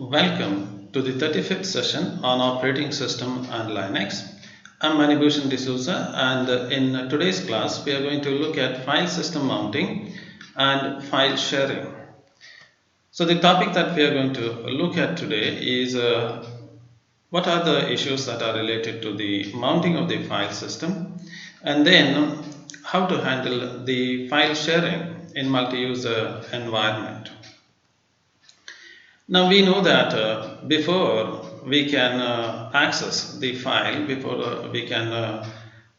Welcome to the 35th session on operating system and Linux. I'm Manibhushan D'Souza, and in today's class we are going to look at file system mounting and file sharing. So the topic that we are going to look at today is what are the issues that are related to the mounting of the file system, and then how to handle the file sharing in multi-user environment. Now we know that before we can access the file, before we can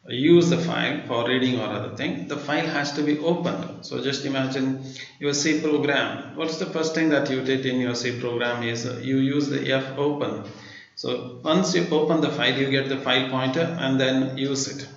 use the file for reading or other thing, the file has to be opened. So just imagine your C program. What's the first thing that you did in your C program is you use the F open. So once you open the file, you get the file pointer and then use it.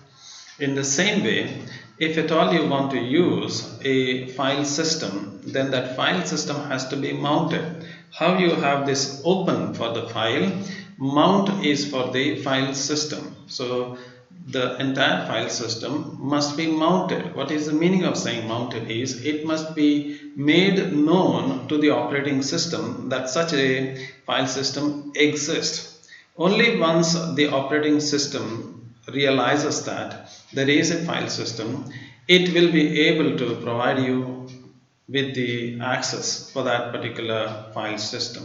In the same way, if at all you want to use a file system, then that file system has to be mounted. How you have this open for the file, mount is for the file system. So the entire file system must be mounted. What is the meaning of saying mounted is it must be made known to the operating system that such a file system exists. Only once the operating system realizes that there is a file system, it will be able to provide you with the access for that particular file system.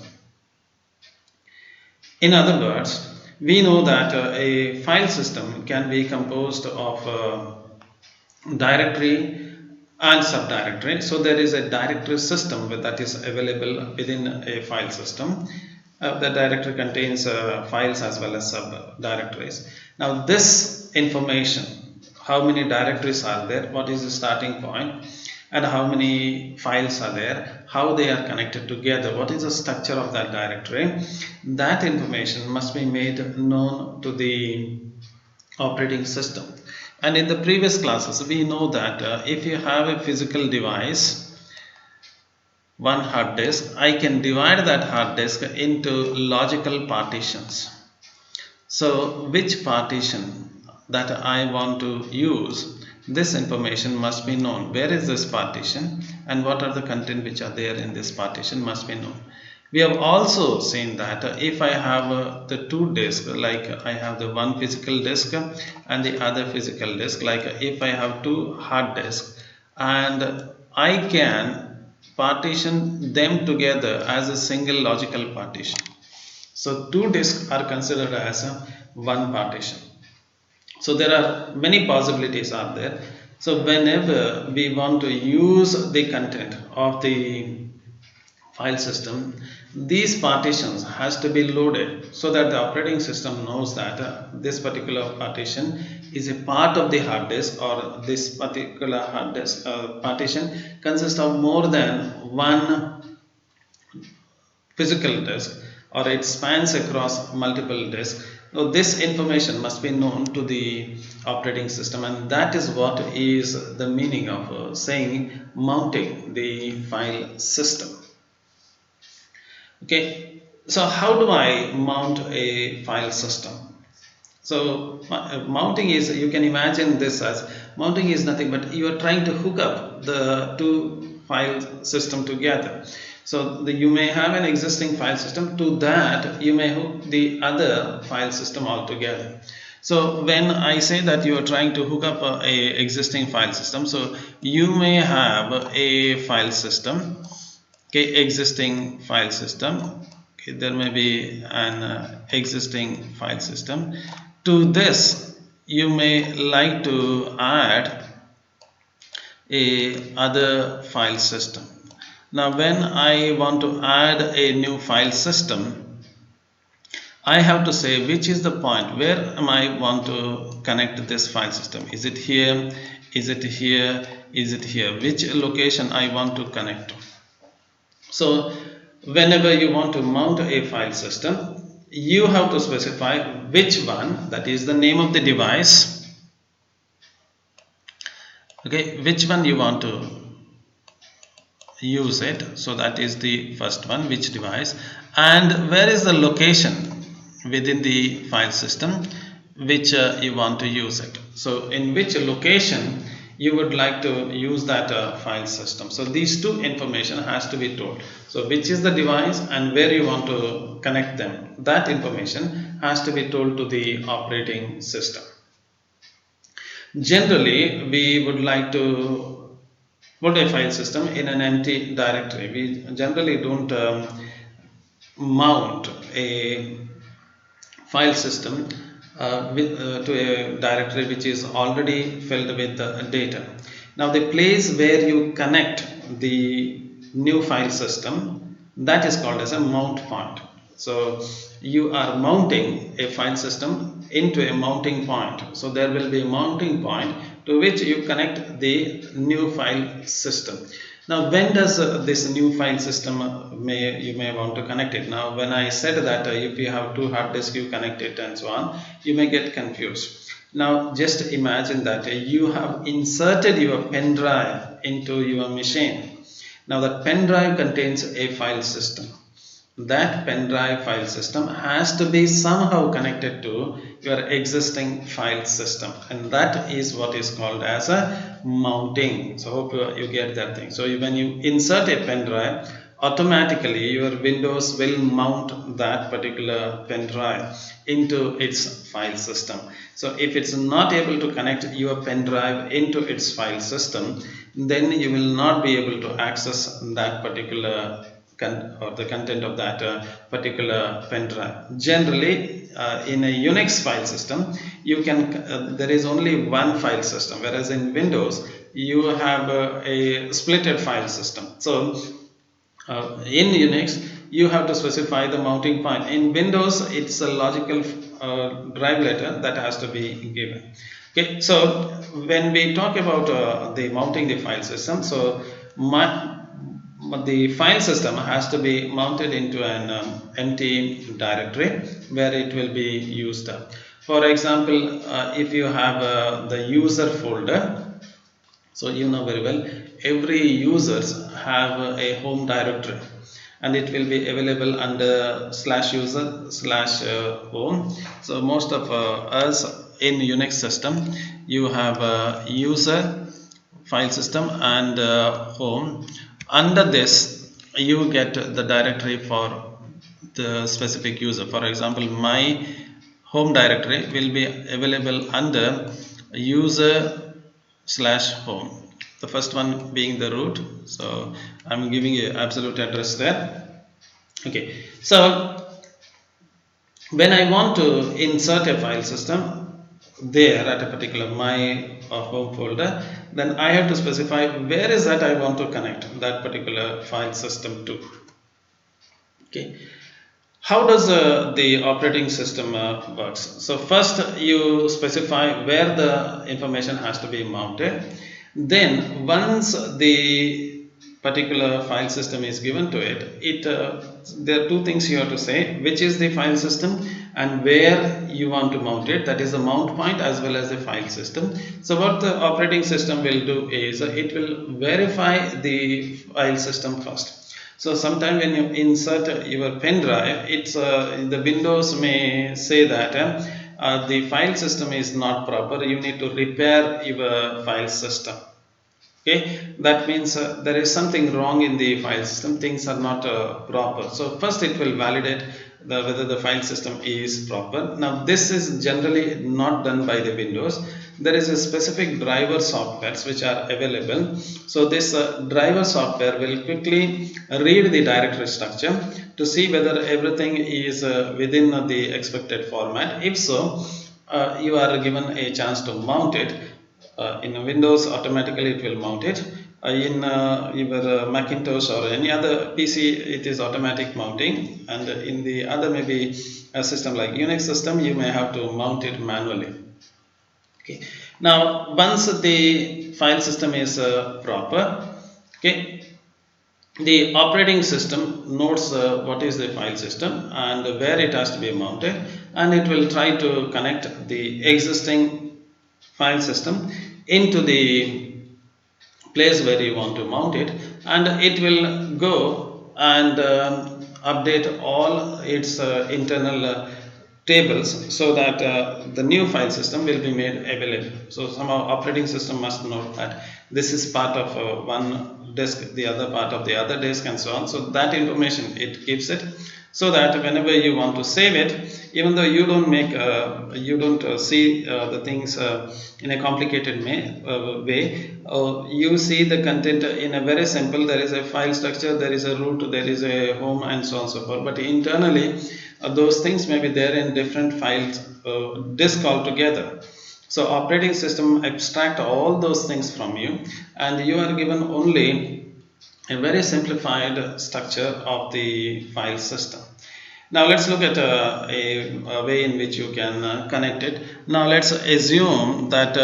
In other words, we know that a file system can be composed of directory and subdirectory. So there is a directory system that is available within a file system. The directory contains files as well as subdirectories. Now this information, how many directories are there, what is the starting point, and how many files are there, how they are connected together, what is the structure of that directory, that information must be made known to the operating system. And in the previous classes we know that if you have a physical device, one hard disk, I can divide that hard disk into logical partitions. So which partition that I want to use, this information must be known. Where is this partition and what are the content which are there in this partition must be known. We have also seen that if I have the two disks, like I have the one physical disk and the other physical disk, like if I have two hard disks and I can partition them together as a single logical partition. So two disks are considered as one partition. So there are many possibilities are there. So whenever we want to use the content of the file system, these partitions has to be loaded so that the operating system knows that this particular partition is a part of the hard disk, or this particular hard disk partition consists of more than one physical disk, or it spans across multiple disks. Now this information must be known to the operating system, and that is what is the meaning of saying mounting the file system. Okay, so how do I mount a file system? So mounting is, you can imagine this as, mounting is nothing but you are trying to hook up the two file system together. So you may have an existing file system, to that you may hook the other file system altogether. So when I say that you are trying to hook up a existing file system, so you may have a file system, okay, existing file system, okay, there may be an existing file system. To this you may like to add a other file system. Now when I want to add a new file system, I have to say which is the point, where am I want to connect this file system. Is it here, is it here, is it here, which location I want to connect to. So whenever you want to mount a file system, you have to specify which one, that is the name of the device, okay, which one you want to use it. So that is the first one, which device, and where is the location within the file system which you want to use it. So in which location you would like to use that file system. So these two information has to be told. So which is the device and where you want to connect them, that information has to be told to the operating system. Generally, we would like to put a file system in an empty directory. We generally don't mount a file system to a directory which is already filled with data. Now the place where you connect the new file system, that is called as a mount point. So you are mounting a file system into a mounting point. So there will be a mounting point to which you connect the new file system. Now when does this new file system you may want to connect it? Now when I said that if you have two hard disks you connect it and so on, you may get confused. Now just imagine that you have inserted your pen drive into your machine. Now that pen drive contains a file system. That pen drive file system has to be somehow connected to your existing file system, and that is what is called as a mounting. So hope you get that thing. So when you insert a pen drive, automatically your Windows will mount that particular pen drive into its file system. So if it's not able to connect your pen drive into its file system, then you will not be able to access that particular or the content of that particular pen drive. Generally, in a Unix file system, you can there is only one file system, whereas in Windows you have a splitted file system. So in Unix you have to specify the mounting point. In Windows it's a logical drive letter that has to be given. Okay, so when we talk about the mounting the file system, so the file system has to be mounted into an empty directory where it will be used. For example, if you have the user folder, so you know very well every users have a home directory and it will be available under /user/home. So most of us in Unix system, you have a user file system and home. Under this you get the directory for the specific user. For example, my home directory will be available under user/home, the first one being the root. So I'm giving you absolute address there. Okay, so when I want to insert a file system there at a particular my home folder, then I have to specify where is that I want to connect that particular file system to. Okay, how does the operating system works? So first you specify where the information has to be mounted. Then once the particular file system is given to it, there are two things you have to say: which is the file system and where you want to mount it, that is the mount point as well as the file system. So what the operating system will do is it will verify the file system first. So sometime when you insert your pen drive, it's the Windows may say that the file system is not proper, you need to repair your file system. Okay, that means there is something wrong in the file system, things are not proper. So first it will validate whether the file system is proper. Now this is generally not done by the Windows. There is a specific driver softwares which are available. So this driver software will quickly read the directory structure to see whether everything is within the expected format. If so, you are given a chance to mount it. In Windows, automatically it will mount it. In your Macintosh or any other PC, it is automatic mounting, and in the other maybe a system like Unix system, you may have to mount it manually. Okay. Now once the file system is proper, okay, the operating system notes what is the file system and where it has to be mounted, and it will try to connect the existing file system into the place where you want to mount it, and it will go and update all its internal tables so that the new file system will be made available. So somehow operating system must know that this is part of one disk, the other part of the other disk, and so on. So that information it keeps it, so that whenever you want to save it, even though you don't make you don't see the things in a complicated way, you see the content in a very simple. There is a file structure, there is a root, there is a home, and so on and so forth. But internally those things may be there in different files, disk altogether. So operating system abstract all those things from you, and you are given only a very simplified structure of the file system. Now let's look at a way in which you can connect it. Now let's assume that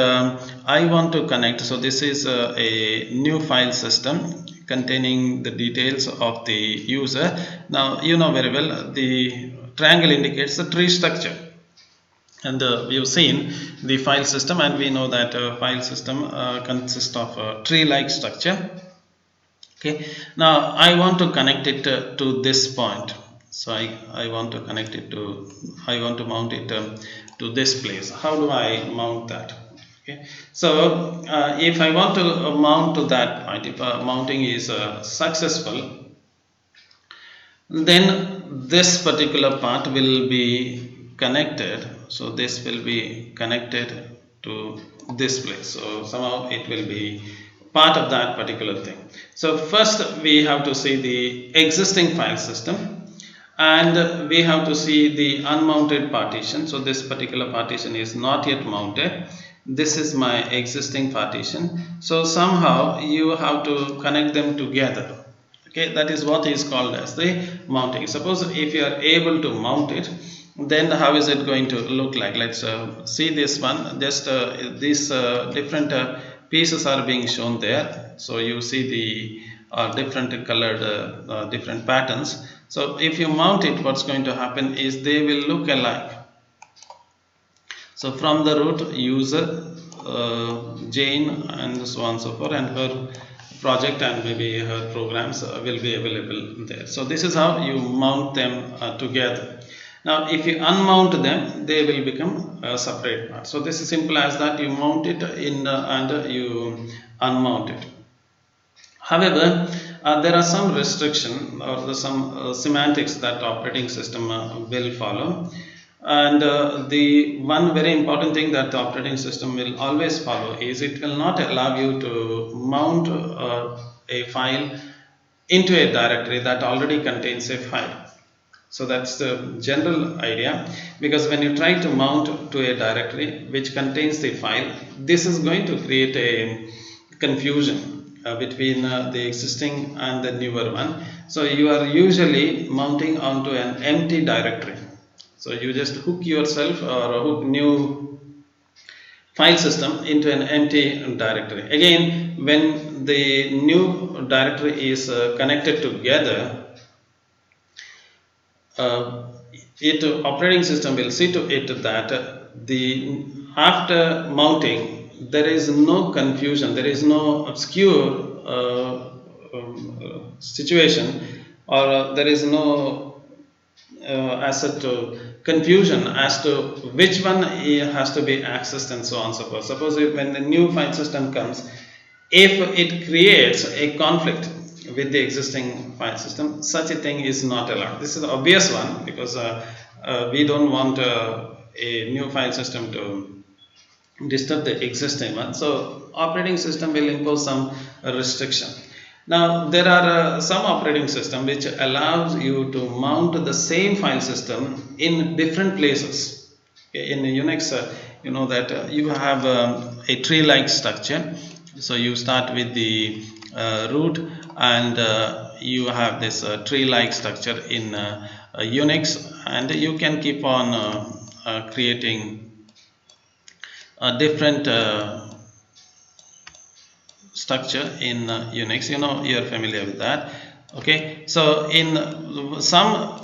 I want to connect. So this is a new file system containing the details of the user. Now you know very well the triangle indicates the tree structure, and we've seen the file system, and we know that file system consists of a tree-like structure. Okay, now I want to connect it to this point. So I want to connect it to, I want to mount it to this place. How do I mount that? Okay, so if I want to mount to that point, if mounting is successful, then this particular part will be connected. So this will be connected to this place. So somehow it will be part of that particular thing. So first we have to see the existing file system, and we have to see the unmounted partition. So this particular partition is not yet mounted. This is my existing partition. So somehow you have to connect them together. Okay, that is what is called as the mounting. Suppose if you are able to mount it, then how is it going to look like? Let's see this one. Just these different pieces are being shown there. So you see the different colored different patterns. So if you mount it, what's going to happen is they will look alike. So from the root user, Jane, and so on and so forth, and her project and maybe her programs will be available there. So this is how you mount them together. Now if you unmount them, they will become a separate part. So this is simple as that. You mount it in and you unmount it. However, there are some restriction or some semantics that operating system will follow, and the one very important thing that the operating system will always follow is it will not allow you to mount a file into a directory that already contains a file. So that's the general idea, because when you try to mount to a directory which contains the file, this is going to create a confusion between the existing and the newer one. So you are usually mounting onto an empty directory. So you just hook yourself or hook new file system into an empty directory. Again, when the new directory is connected together, operating system will see to it that the after mounting there is no confusion, there is no obscure situation, or there is no as to confusion as to which one has to be accessed and so on and so forth. Suppose when the new file system comes, if it creates a conflict with the existing file system, such a thing is not allowed. This is the obvious one, because we don't want a new file system to disturb the existing one. So operating system will impose some restriction. Now there are some operating system which allows you to mount the same file system in different places. In Unix, you know that you have a tree-like structure. So you start with the root, and you have this tree-like structure in Unix, and you can keep on creating different structure in Unix. You know, you are familiar with that. Okay, so in some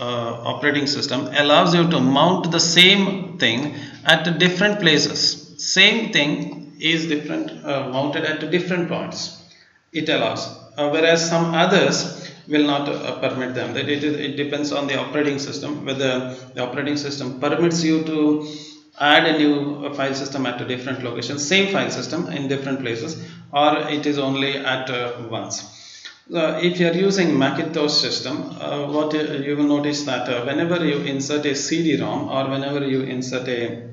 operating system allows you to mount the same thing at different places. Same thing is different mounted at different points. It allows, whereas some others will not permit them. That it depends on the operating system, whether the operating system permits you to add a new file system at a different location, same file system in different places, or it is only at once. If you are using Macintosh system, what you will notice that whenever you insert a CD-ROM or whenever you insert a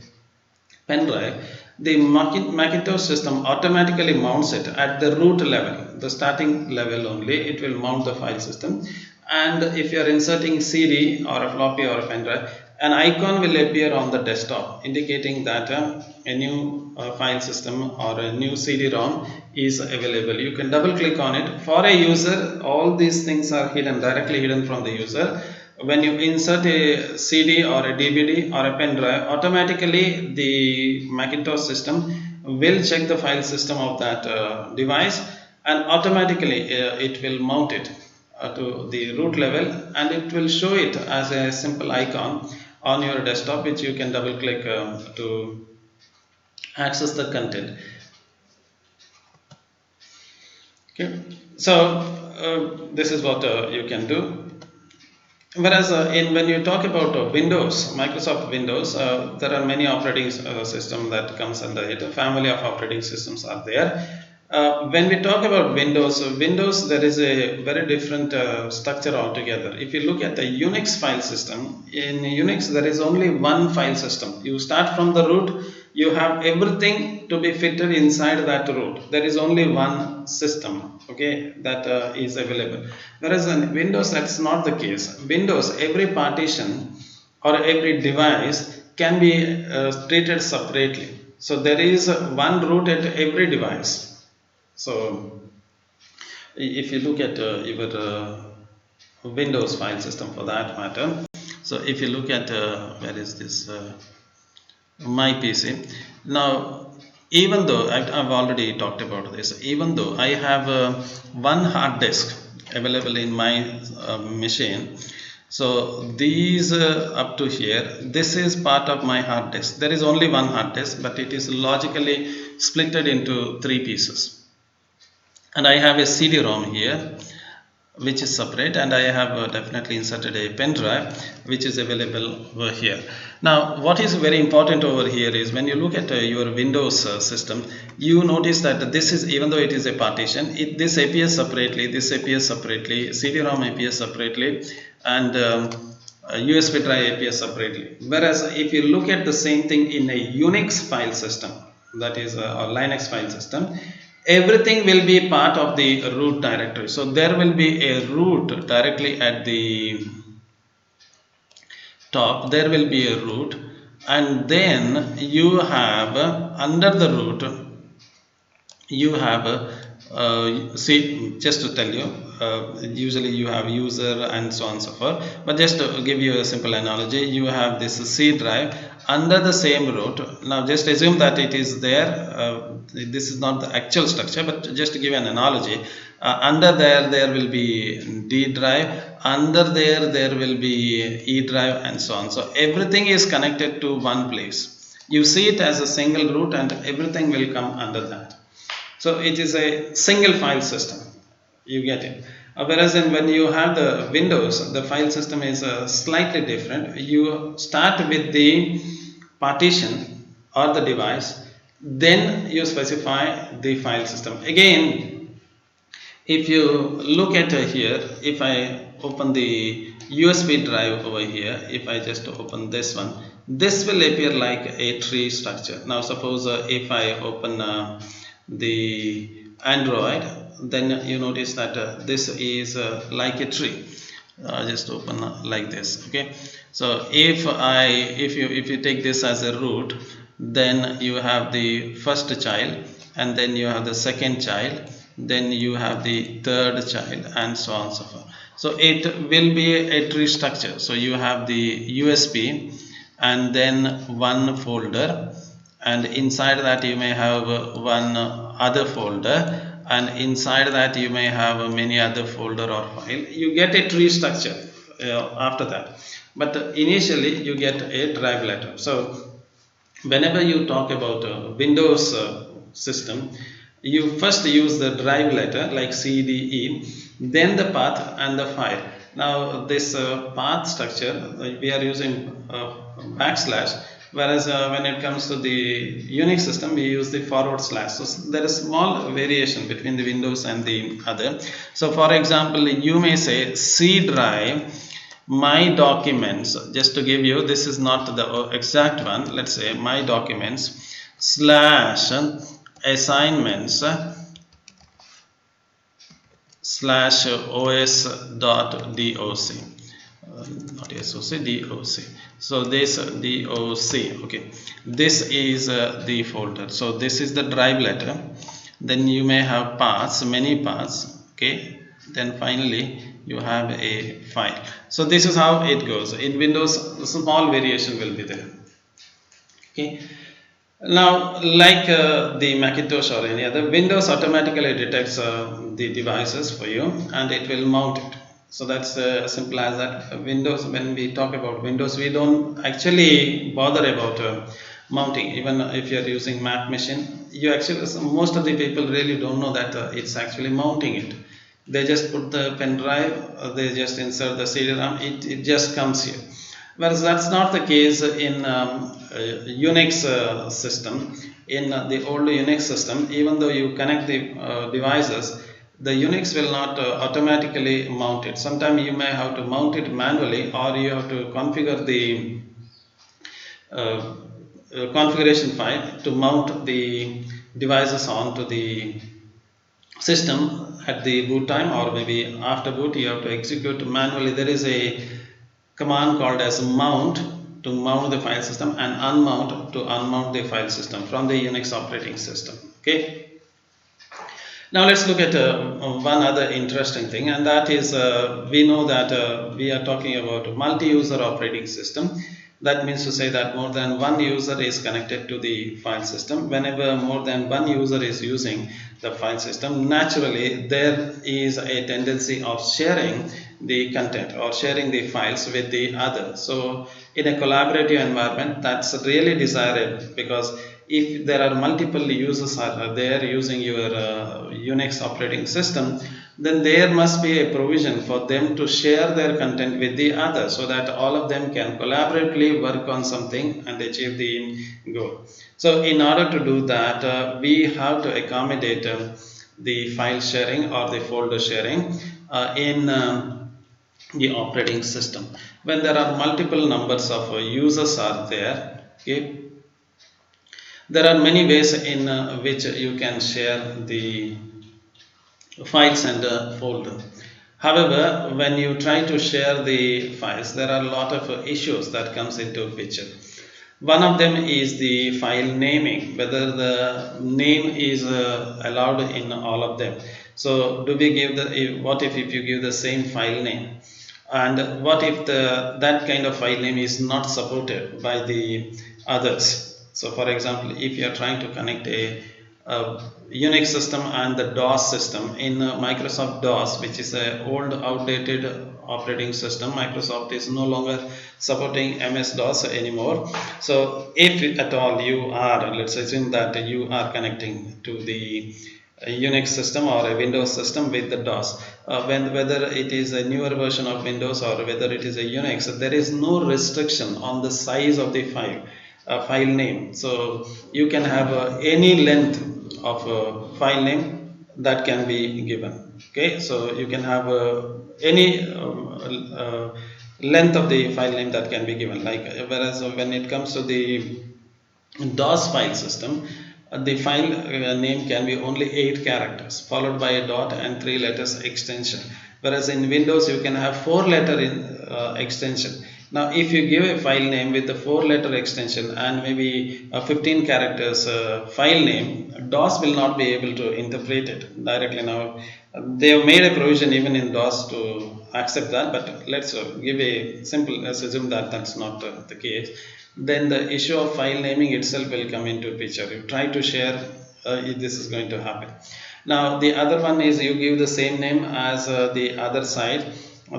pen drive, the Macintosh system automatically mounts it at the root level, the starting level only. It will mount the file system. And if you are inserting CD or a floppy or a pen drive, an icon will appear on the desktop indicating that a new file system or a new CD-ROM is available. You can double click on it. For a user, all these things are hidden, directly hidden from the user. When you insert a CD or a DVD or a pen drive, automatically the Macintosh system will check the file system of that device, and automatically it will mount it to the root level, and it will show it as a simple icon on your desktop, which you can double click to access the content. Okay, so this is what you can do. Whereas when you talk about Windows, Microsoft Windows, there are many operating systems that comes under it. A family of operating systems are there. When we talk about Windows, there is a very different structure altogether. If you look at the Unix file system, in Unix there is only one file system. You start from the root, you have everything to be fitted inside that root. There is only one system, okay, that is available. Whereas in Windows, that's not the case. Windows, every partition or every device can be treated separately. So there is one root at every device. So if you look at your Windows file system for that matter, so if you look at where is this my PC. Now, even though I've already talked about this, even though I have one hard disk available in my machine, so these up to here, this is part of my hard disk. There is only one hard disk, but it is logically splitted into 3 pieces. And I have a CD-ROM here, which is separate, and I have definitely inserted a pen drive which is available over here. Now what is very important over here is when you look at your Windows system, you notice that this is, even though it is a partition, this appears separately, this appears separately, CD-ROM appears separately, and USB drive appears separately. Whereas if you look at the same thing in a Unix file system, that is a Linux file system, everything will be part of the root directory. So there will be a root directly at the top. There will be a root, and then you have under the root you have see, just to tell you, usually you have user and so on and so forth, but just to give you a simple analogy, you have this C drive under the same root. Now just assume that it is there. This is not the actual structure, but just to give an analogy, under there will be D drive, under there will be E drive, and so on. So everything is connected to one place. You see it as a single root, and everything will come under that. So it is a single file system. You get it. Whereas when you have the Windows, the file system is slightly different. You start with the partition or the device, then you specify the file system. Again, if you look at here, if I open the USB drive over here, if I just open this one, this will appear like a tree structure. Now suppose if I open the Android, then you notice that this is like a tree. Just open like this. Okay, so if you take this as a root, then you have the first child, and then you have the second child, then you have the third child, and so on and so forth. So it will be a tree structure. So you have the USB, and then one folder, and inside that you may have one other folder, and inside that you may have many other folder or file. You get a tree structure after that, but initially you get a drive letter. So whenever you talk about Windows system, you first use the drive letter like CDE, then the path and the file. Now this path structure we are using backslash, whereas when it comes to the Unix system we use the forward slash. So there is small variation between the Windows and the other. So for example, you may say C drive my documents, just to give you, this is not the exact one, let's say my documents slash assignments slash os dot doc, not soc, doc. So this doc, okay, this is the folder. So this is the drive letter. Then you may have paths, many paths, okay. Then finally you have a file. So this is how it goes. In Windows, a small variation will be there, okay. Now, like the Macintosh or any other, Windows automatically detects the devices for you and it will mount it. So that's simple as that. Windows, when we talk about Windows, we don't actually bother about mounting. Even if you are using Mac machine, you actually, most of the people really don't know that it's actually mounting it. They just put the pen drive, they just insert the CD-ROM, it just comes here. Whereas that's not the case in Unix system. In the old Unix system, even though you connect the devices, the Unix will not automatically mount it. Sometimes you may have to mount it manually, or you have to configure the uh, configuration file to mount the devices onto the system at the boot time, or maybe after boot you have to execute manually. There is a command called as mount to mount the file system, and unmount to unmount the file system from the Unix operating system, okay. Now let's look at one other interesting thing, and that is we know that we are talking about multi-user operating system. That means to say that more than one user is connected to the file system. Whenever more than one user is using the file system, naturally there is a tendency of sharing the content or sharing the files with the other. So in a collaborative environment, that's really desirable, because if there are multiple users are there using your Unix operating system, then there must be a provision for them to share their content with the other, so that all of them can collaboratively work on something and achieve the goal. So in order to do that, we have to accommodate the file sharing or the folder sharing in the operating system. When there are multiple numbers of users are there, okay, there are many ways in which you can share the files and folder. However, when you try to share the files, there are a lot of issues that comes into picture. One of them is the file naming, whether the name is allowed in all of them. So do we give what if you give the same file name, and what if that kind of file name is not supported by the others? So for example, if you are trying to connect a Unix system and the DOS system in Microsoft DOS, which is an old outdated operating system, Microsoft is no longer supporting MS-DOS anymore. So if at all you are, let's assume that you are connecting to the Unix system or a Windows system with the DOS, whether it is a newer version of Windows or whether it is a Unix, there is no restriction on the size of the file name. So you can have any length of file name that can be given, okay. So you can have any length of the file name that can be given, like whereas when it comes to the DOS file system, the file name can be only 8 characters followed by a dot and 3 letters extension, whereas in Windows you can have 4 letter extension. Now if you give a file name with the 4 letter extension and maybe a 15 characters file name, DOS will not be able to interpret it directly. Now they have made a provision even in DOS to accept that, but let's give a simple, let's assume that that's not the case. Then the issue of file naming itself will come into picture. You try to share, this is going to happen. Now the other one is you give the same name as the other side,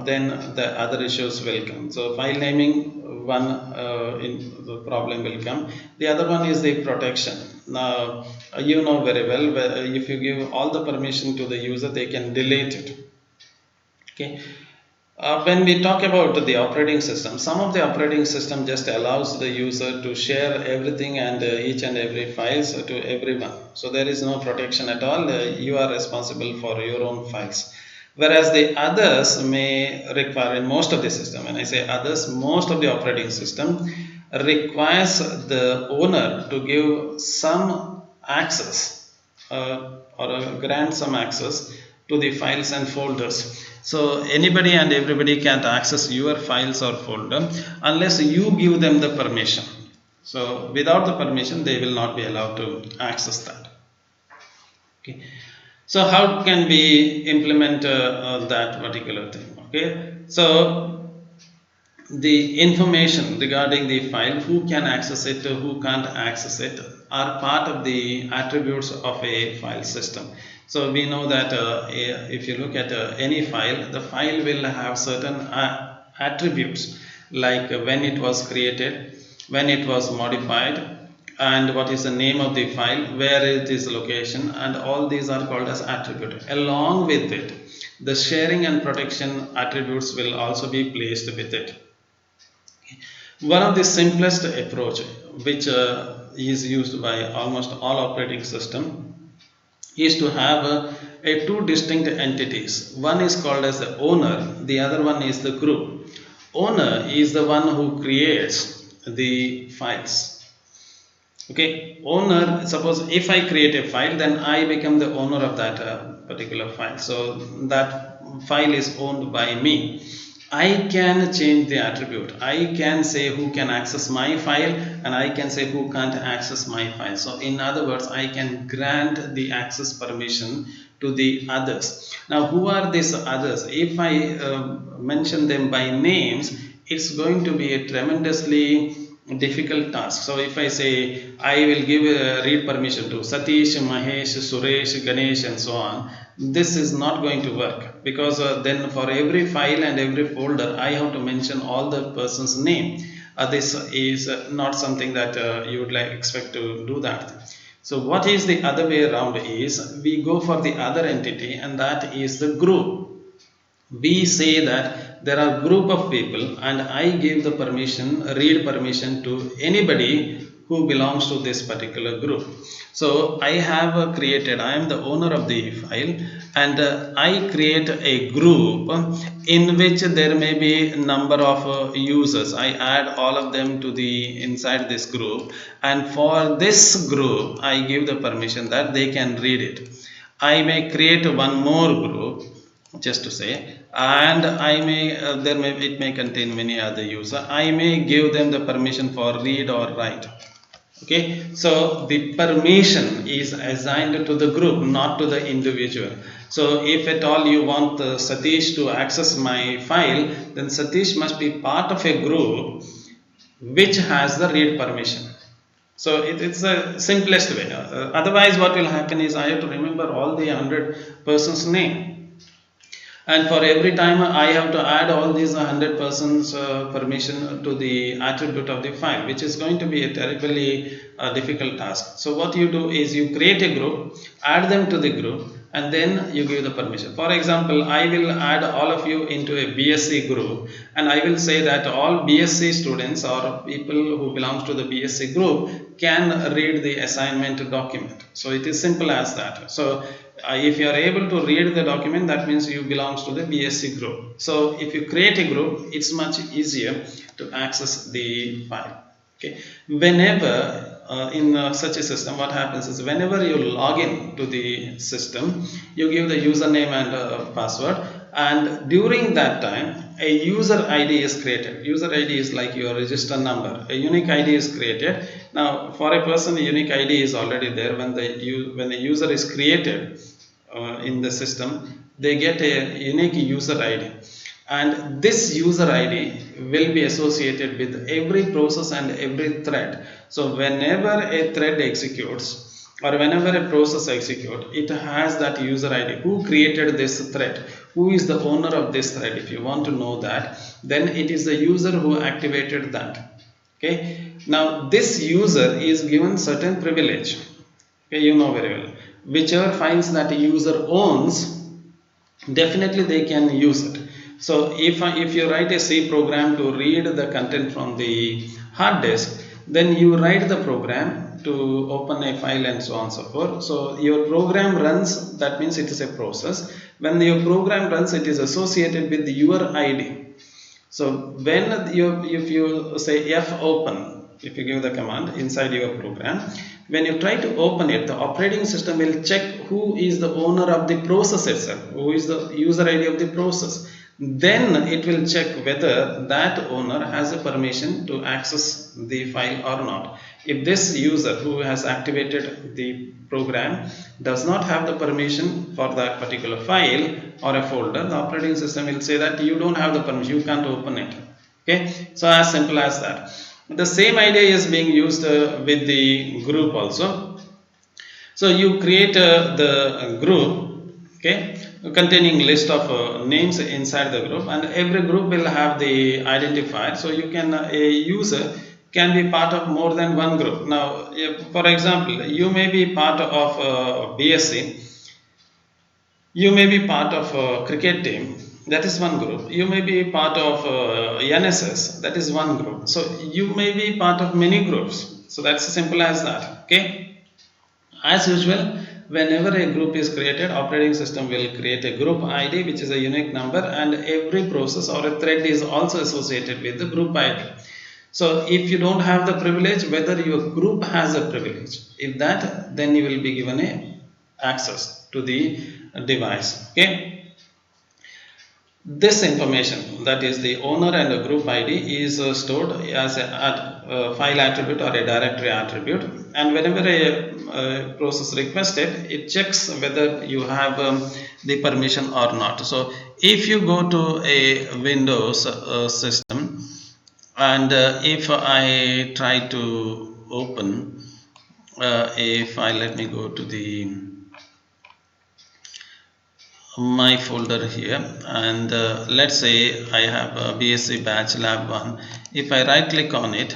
then the other issues will come. So file naming, one in the problem will come. The other one is the protection. Now you know very well, if you give all the permission to the user, they can delete it. Okay. When we talk about the operating system, some of the operating system just allows the user to share everything and each and every files to everyone. So there is no protection at all. You are responsible for your own files. Whereas the others may require, in most of the system, when I say others, most of the operating system requires the owner to give some access or grant some access to the files and folders. So anybody and everybody can't access your files or folder unless you give them the permission. So without the permission, they will not be allowed to access that. Okay. So how can we implement that particular thing? Okay. So the information regarding the file, who can access it, who can't access it, are part of the attributes of a file system. So we know that if you look at any file, the file will have certain attributes, like when it was created, when it was modified, and what is the name of the file, where it is location, and all these are called as attribute. Along with it, the sharing and protection attributes will also be placed with it. One of the simplest approach, which is used by almost all operating system, is to have a two distinct entities. One is called as the owner, the other one is the group. Owner is the one who creates the files. Okay, owner, suppose if I create a file, then I become the owner of that particular file. So that file is owned by me. I can change the attribute. I can say who can access my file, and I can say who can't access my file. So in other words, I can grant the access permission to the others. Now who are these others? If I mention them by names, it's going to be a tremendously difficult task. So if I say I will give a read permission to Satish, Mahesh, Suresh, Ganesh and so on, this is not going to work, because then for every file and every folder I have to mention all the person's name. This is not something that you would like expect to do that. So what is the other way around is we go for the other entity, and that is the group. We say that there are group of people and I give the permission, read permission to anybody who belongs to this particular group. So I have created, I am the owner of the file, and I create a group in which there may be number of users. I add all of them to the inside this group, and for this group I give the permission that they can read it. I may create one more group, just to say, and I may it may contain many other user. I may give them the permission for read or write. Okay, so the permission is assigned to the group, not to the individual. So if at all you want Satish to access my file, then Satish must be part of a group which has the read permission. So it's the simplest way. Otherwise what will happen is I have to remember all the 100 persons name, and for every time I have to add all these 100 persons permission to the attribute of the file, which is going to be a terribly difficult task. So what you do is you create a group, add them to the group, and then you give the permission. For example, I will add all of you into a BSc group, and I will say that all BSc students or people who belongs to the BSc group can read the assignment document. So it is simple as that. So if you are able to read the document, that means you belongs to the BSc group. So if you create a group, it's much easier to access the file. Okay, whenever in such a system, what happens is whenever you log in to the system, you give the username and password, and during that time a user ID is created. User ID is like your register number. A unique ID is created. Now for a person, a unique ID is already there. When the user is created in the system, they get a unique user ID, and this user ID will be associated with every process and every thread. So whenever a thread executes or whenever a process executes, it has that user ID. Who created this thread? Who is the owner of this thread? If you want to know that, then it is the user who activated that. Okay. Now this user is given certain privilege. Okay, you know very well. Whichever files that a user owns, definitely they can use it. So if you write a C program to read the content from the hard disk, then you write the program to open a file and so on and so forth. So your program runs, that means it is a process. When your program runs, it is associated with your ID. So when if you say fopen, if you give the command inside your program, when you try to open it, the operating system will check who is the owner of the process itself, who is the user ID of the process. Then it will check whether that owner has a permission to access the file or not. If this user who has activated the program does not have the permission for that particular file or a folder, the operating system will say that you don't have the permission, you can't open it. Okay, so as simple as that. The same idea is being used with the group also. So you create the group, okay, containing list of names inside the group, and every group will have the identifier. So you can a user can be part of more than one group. Now, for example, you may be part of BSc, you may be part of a cricket team, that is one group. You may be part of NSS, that is one group. So you may be part of many groups. So that's as simple as that. Okay. As usual, whenever a group is created, operating system will create a group ID, which is a unique number, and every process or a thread is also associated with the group ID. So if you don't have the privilege, whether your group has a privilege, if that, then you will be given a access to the device. Okay. This information, that is the owner and the group ID, is stored as a file attribute or a directory attribute, and whenever a process requests it, it checks whether you have the permission or not. So if you go to a Windows system, and if I try to open a file, let me go to the my folder here, and let's say I have a BSc batch lab 1. If I right click on it,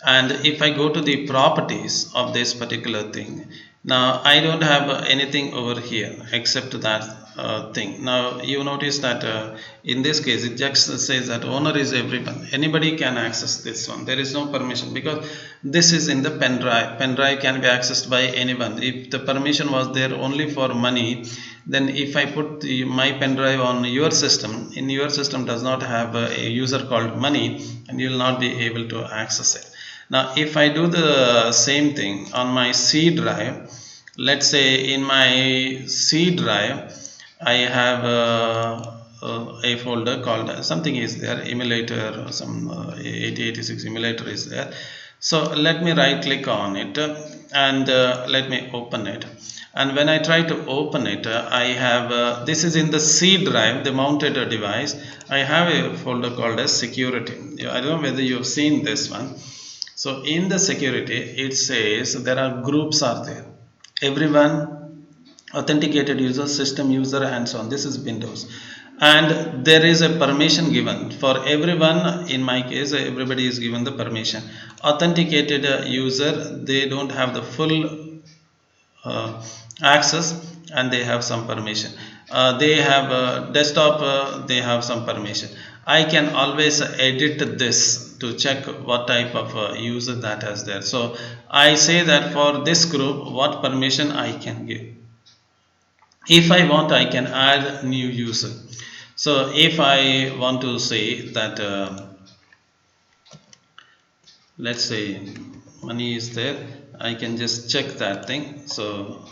and if I go to the properties of this particular thing, now I don't have anything over here except that thing. Now you notice that in this case it just says that owner is everyone, anybody can access this one, there is no permission, because this is in the pen drive can be accessed by anyone. If the permission was there only for money, then if I put my pen drive on your system, in your system does not have a user called money, and you will not be able to access it. Now if I do the same thing on my C drive, let's say in my C drive I have a folder called something is there, emulator, some 8086 emulator is there. So let me right click on it, and let me open it. And when I try to open it, I have this is in the C drive, the mounted device. I have a folder called as security. I don't know whether you have seen this one. So in the security, it says there are groups are there, everyone, authenticated user, system user, and so on. This is Windows, and there is a permission given for everyone. In my case, everybody is given the permission. Authenticated user, they don't have the full access, and they have some permission. They have desktop, they have some permission. I can always edit this to check what type of user that is there. So I say that for this group what permission I can give. If I want, I can add new user. So if I want to say that let's say money is there, I can just check that thing. So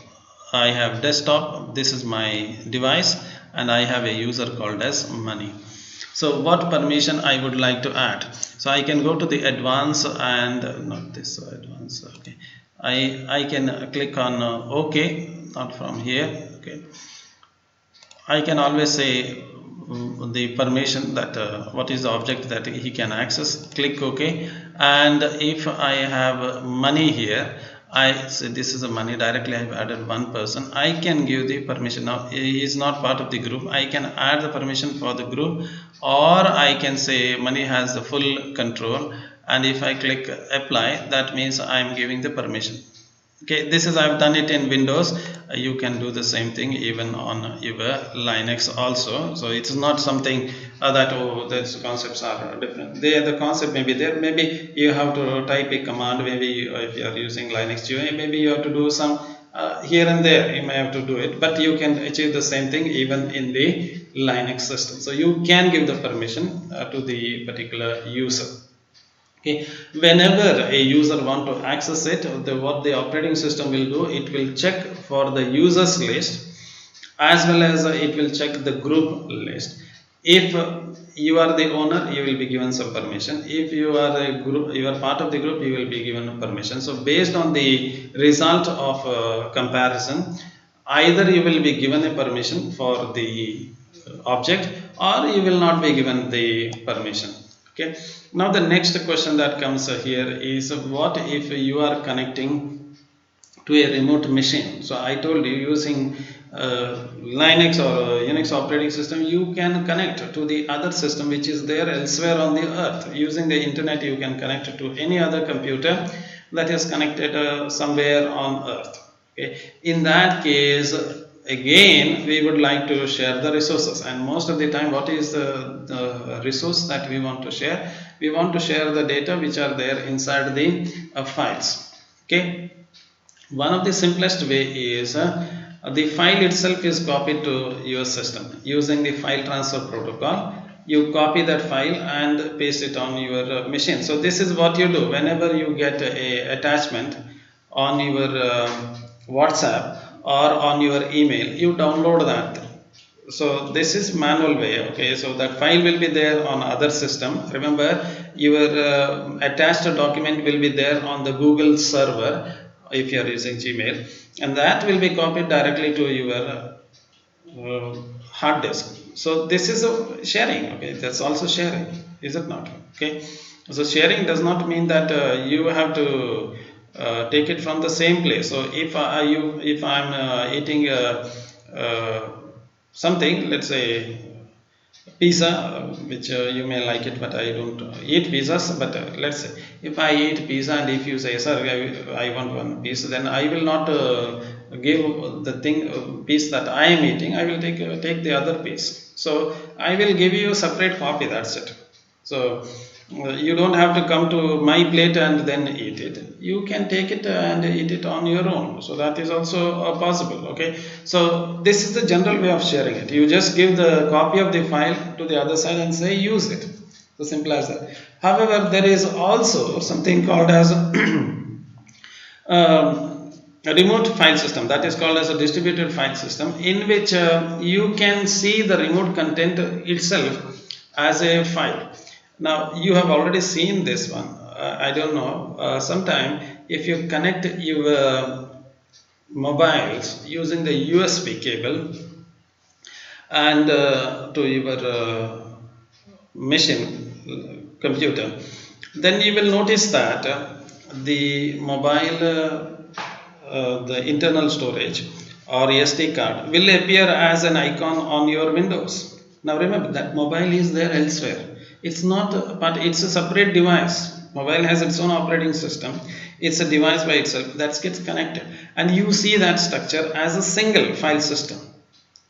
I have desktop, this is my device, and I have a user called as money. So what permission I would like to add? So I can go to the advanced, and not this advanced, okay, I can click on OK, not from here. Okay, I can always say the permission that what is the object that he can access, click OK. And if I have money here, I say this is a money, directly I have added one person. I can give the permission. Now he is not part of the group, I can add the permission for the group, or I can say money has the full control, and if I click apply, that means I am giving the permission. Okay, this is I've done it in Windows. You can do the same thing even on your Linux also. So it's not something that oh, these concepts are different. The concept may be there. Maybe you have to type a command. Maybe if you are using Linux GUI, maybe you have to do some here and there. You may have to do it, but you can achieve the same thing even in the Linux system. So you can give the permission to the particular user. Okay, whenever a user want to access it, what the operating system will do, it will check for the users list, as well as it will check the group list. If you are the owner, you will be given some permission. If you are a group, you are part of the group, you will be given permission. So based on the result of comparison, either you will be given a permission for the object, or you will not be given the permission. Okay, now the next question that comes here is, what if you are connecting to a remote machine? So I told you, using Linux or Unix operating system, you can connect to the other system which is there elsewhere on the earth. Using the internet, you can connect to any other computer that is connected somewhere on earth. Okay, in that case, again, we would like to share the resources, and most of the time, what is the resource that we want to share? We want to share the data which are there inside the files. Okay, one of the simplest way is the file itself is copied to your system using the file transfer protocol. You copy that file and paste it on your machine. So this is what you do whenever you get a attachment on your WhatsApp or on your email. You download that. So this is manual way. Okay, so that file will be there on other system. Remember, your attached document will be there on the Google server if you are using Gmail, and that will be copied directly to your hard disk. So this is a sharing. Okay, that's also sharing, is it not? Okay, so sharing does not mean that you have to take it from the same place. So if I'm eating something, let's say pizza, which you may like it, but I don't eat pizzas. But let's say if I eat pizza, and if you say, sir, I want one piece, then I will not give the thing piece that I am eating. I will take the other piece. So I will give you a separate copy. That's it. So you don't have to come to my plate and then eat it. You can take it and eat it on your own. So that is also possible. Okay, so this is the general way of sharing it. You just give the copy of the file to the other side and say use it. So simple as that. However, there is also something called as a remote file system, that is called as a distributed file system, in which you can see the remote content itself as a file. Now you have already seen this one. I don't know. Sometime if you connect your mobiles using the USB cable and to your machine computer, then you will notice that the mobile the internal storage or SD card will appear as an icon on your Windows. Now remember that mobile is there elsewhere. It's not, but it's a separate device. Mobile has its own operating system. It's a device by itself that gets connected, and you see that structure as a single file system.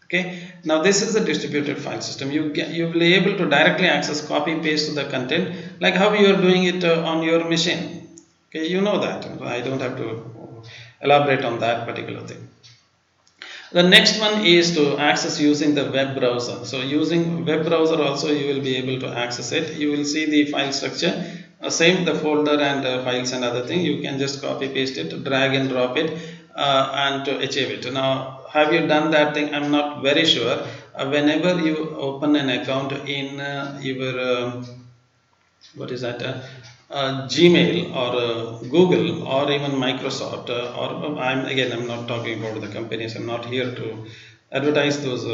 Okay, now this is a distributed file system. You will be able to directly access, copy, paste the content like how you are doing it on your machine. Okay, you know that. I don't have to elaborate on that particular thing. The next one is to access using the web browser. So using web browser also you will be able to access it. You will see the file structure, same the folder and files and other thing. You can just copy paste it, drag and drop it and to achieve it. Now have you done that thing? I'm not very sure. Whenever you open an account in your what is that Gmail or Google or even Microsoft or I'm not talking about the companies. I'm not here to advertise those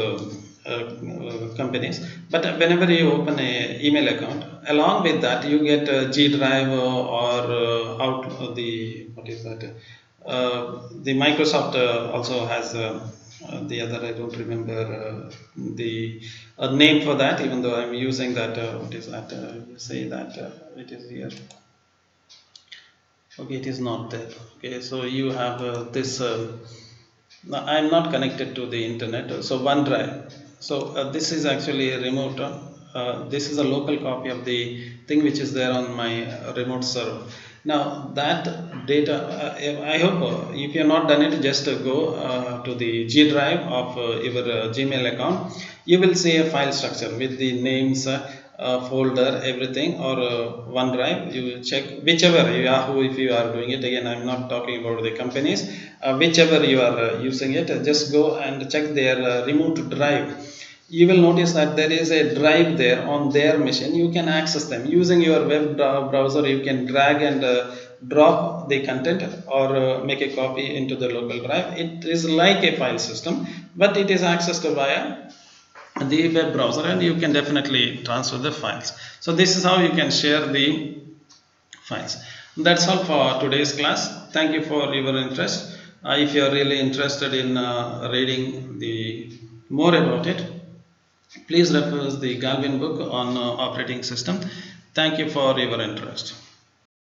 companies, but whenever you open a email account, along with that you get G Drive or out the what is that the Microsoft also has the other, I don't remember the name for that, even though I'm using that what is that you say that it is here. Okay, it is not there. Okay, so you have this I'm not connected to the internet, so OneDrive. So this is actually a remote this is a local copy of the thing which is there on my remote server. Now that data, I hope if you have not done it, just go to the G drive of your Gmail account. You will see a file structure with the names, folder, everything, or OneDrive. You check whichever Yahoo, if you are doing it. Again, I'm not talking about the companies. Whichever you are using it, just go and check their remote drive. You will notice that there is a drive there on their machine. You can access them using your web browser. You can drag and drop the content, or make a copy into the local drive. It is like a file system, but it is accessed via the web browser, and you can definitely transfer the files. So this is how you can share the files. That's all for today's class. Thank you for your interest. If you are really interested in reading the more about it, please refer the Galvin book on operating system. Thank you for your interest.